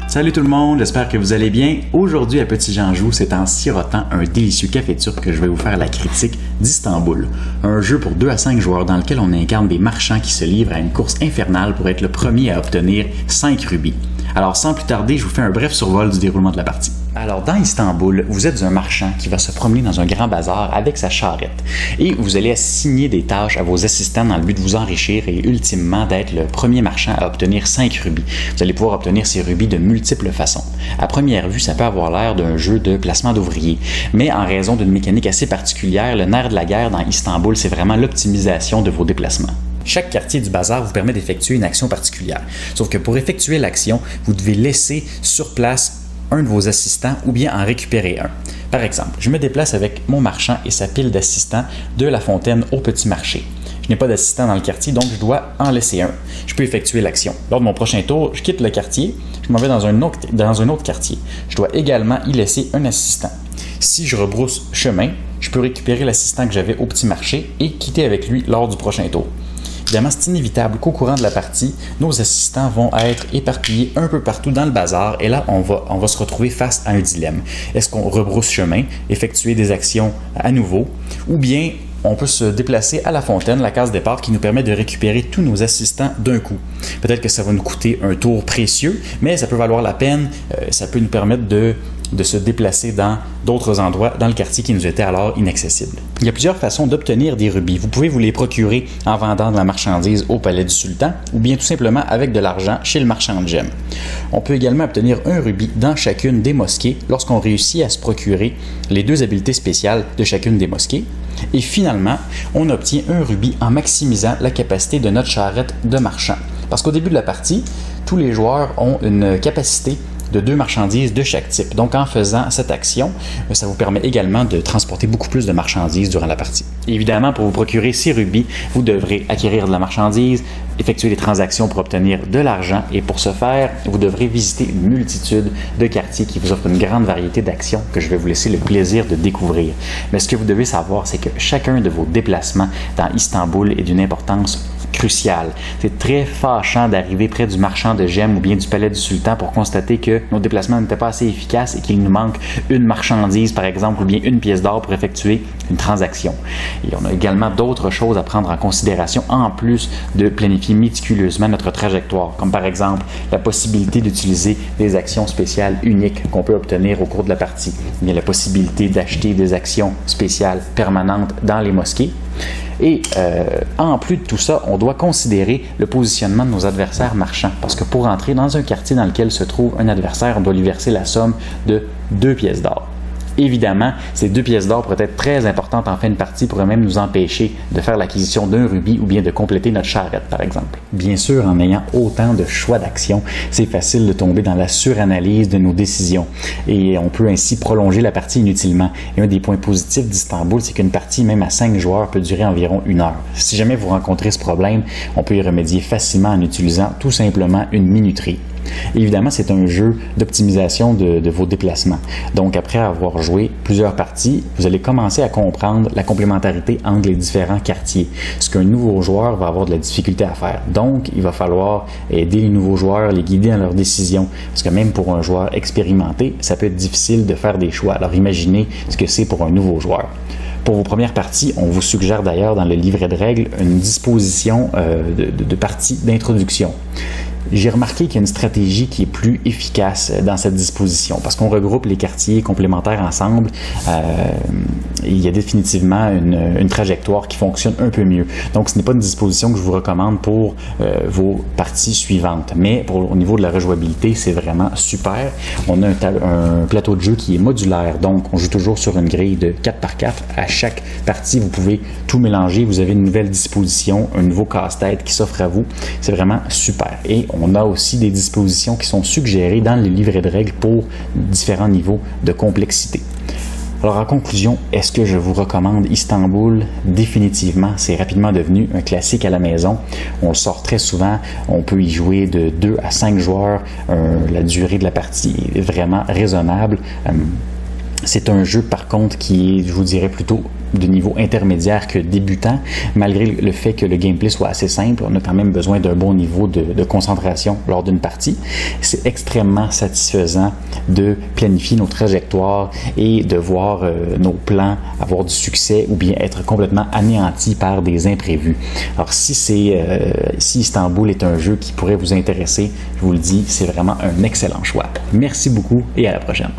Salut tout le monde, j'espère que vous allez bien. Aujourd'hui à Petit Jean joue, c'est en sirotant un délicieux café turc que je vais vous faire la critique d'Istanbul. Un jeu pour 2 à 5 joueurs dans lequel on incarne des marchands qui se livrent à une course infernale pour être le premier à obtenir 5 rubis. Alors sans plus tarder, je vous fais un bref survol du déroulement de la partie. Alors dans Istanbul, vous êtes un marchand qui va se promener dans un grand bazar avec sa charrette et vous allez assigner des tâches à vos assistants dans le but de vous enrichir et ultimement d'être le premier marchand à obtenir 5 rubis. Vous allez pouvoir obtenir ces rubis de multiples façons. À première vue, ça peut avoir l'air d'un jeu de placement d'ouvriers, mais en raison d'une mécanique assez particulière, le nerf de la guerre dans Istanbul, c'est vraiment l'optimisation de vos déplacements. Chaque quartier du bazar vous permet d'effectuer une action particulière. Sauf que pour effectuer l'action, vous devez laisser sur place un de vos assistants ou bien en récupérer un. Par exemple, je me déplace avec mon marchand et sa pile d'assistants de la fontaine au petit marché. Je n'ai pas d'assistant dans le quartier, donc je dois en laisser un. Je peux effectuer l'action. Lors de mon prochain tour, je quitte le quartier, je m'en vais dans un autre quartier. Je dois également y laisser un assistant. Si je rebrousse chemin, je peux récupérer l'assistant que j'avais au petit marché et quitter avec lui lors du prochain tour. Évidemment, c'est inévitable qu'au courant de la partie, nos assistants vont être éparpillés un peu partout dans le bazar et là, on va se retrouver face à un dilemme. Est-ce qu'on rebrousse chemin, effectuer des actions à nouveau, ou bien on peut se déplacer à la fontaine, la case départ, qui nous permet de récupérer tous nos assistants d'un coup. Peut-être que ça va nous coûter un tour précieux, mais ça peut valoir la peine, ça peut nous permettre de se déplacer dans d'autres endroits dans le quartier qui nous était alors inaccessible. Il y a plusieurs façons d'obtenir des rubis. Vous pouvez vous les procurer en vendant de la marchandise au palais du sultan ou bien tout simplement avec de l'argent chez le marchand de gemmes. On peut également obtenir un rubis dans chacune des mosquées lorsqu'on réussit à se procurer les 2 habiletés spéciales de chacune des mosquées. Et finalement, on obtient un rubis en maximisant la capacité de notre charrette de marchand. Parce qu'au début de la partie, tous les joueurs ont une capacité de 2 marchandises de chaque type. Donc, en faisant cette action, ça vous permet également de transporter beaucoup plus de marchandises durant la partie. Évidemment, pour vous procurer ces rubis, vous devrez acquérir de la marchandise, effectuer des transactions pour obtenir de l'argent et pour ce faire, vous devrez visiter une multitude de quartiers qui vous offrent une grande variété d'actions que je vais vous laisser le plaisir de découvrir. Mais ce que vous devez savoir, c'est que chacun de vos déplacements dans Istanbul est d'une importance crucial. C'est très fâchant d'arriver près du marchand de gemmes ou bien du palais du sultan pour constater que nos déplacements n'étaient pas assez efficaces et qu'il nous manque une marchandise, par exemple, ou bien une pièce d'or pour effectuer une transaction. Et on a également d'autres choses à prendre en considération en plus de planifier méticuleusement notre trajectoire, comme par exemple la possibilité d'utiliser des actions spéciales uniques qu'on peut obtenir au cours de la partie, bien la possibilité d'acheter des actions spéciales permanentes dans les mosquées. Et en plus de tout ça, on doit considérer le positionnement de nos adversaires marchands. Parce que pour entrer dans un quartier dans lequel se trouve un adversaire, on doit lui verser la somme de 2 pièces d'or. Évidemment, ces 2 pièces d'or pourraient être très importantes en fin de partie, pourraient même nous empêcher de faire l'acquisition d'un rubis ou bien de compléter notre charrette, par exemple. Bien sûr, en ayant autant de choix d'actions, c'est facile de tomber dans la suranalyse de nos décisions et on peut ainsi prolonger la partie inutilement. Et un des points positifs d'Istanbul, c'est qu'une partie, même à 5 joueurs, peut durer environ 1 heure. Si jamais vous rencontrez ce problème, on peut y remédier facilement en utilisant tout simplement une minuterie. Évidemment, c'est un jeu d'optimisation de vos déplacements. Donc, après avoir joué plusieurs parties, vous allez commencer à comprendre la complémentarité entre les différents quartiers, ce qu'un nouveau joueur va avoir de la difficulté à faire. Donc, il va falloir aider les nouveaux joueurs, les guider dans leurs décisions, parce que même pour un joueur expérimenté, ça peut être difficile de faire des choix. Alors, imaginez ce que c'est pour un nouveau joueur. Pour vos premières parties, on vous suggère d'ailleurs dans le livret de règles une disposition de partie d'introduction. J'ai remarqué qu'il y a une stratégie qui est plus efficace dans cette disposition parce qu'on regroupe les quartiers complémentaires ensemble. Il y a définitivement une trajectoire qui fonctionne un peu mieux. Donc, ce n'est pas une disposition que je vous recommande pour vos parties suivantes. Mais au niveau de la rejouabilité, c'est vraiment super. On a un plateau de jeu qui est modulaire. Donc, on joue toujours sur une grille de 4x4. À chaque partie, vous pouvez tout mélanger. Vous avez une nouvelle disposition, un nouveau casse-tête qui s'offre à vous. C'est vraiment super. Et on a aussi des dispositions qui sont suggérées dans les livrets de règles pour différents niveaux de complexité. Alors en conclusion, est-ce que je vous recommande Istanbul? Définitivement, c'est rapidement devenu un classique à la maison. On le sort très souvent, on peut y jouer de 2 à 5 joueurs. La durée de la partie est vraiment raisonnable. C'est un jeu par contre qui est, je vous dirais, plutôt de niveau intermédiaire que débutant, malgré le fait que le gameplay soit assez simple. On a quand même besoin d'un bon niveau de concentration lors d'une partie. C'est extrêmement satisfaisant de planifier nos trajectoires et de voir nos plans avoir du succès ou bien être complètement anéantis par des imprévus. Alors si Istanbul est un jeu qui pourrait vous intéresser, je vous le dis, c'est vraiment un excellent choix. Merci beaucoup et à la prochaine.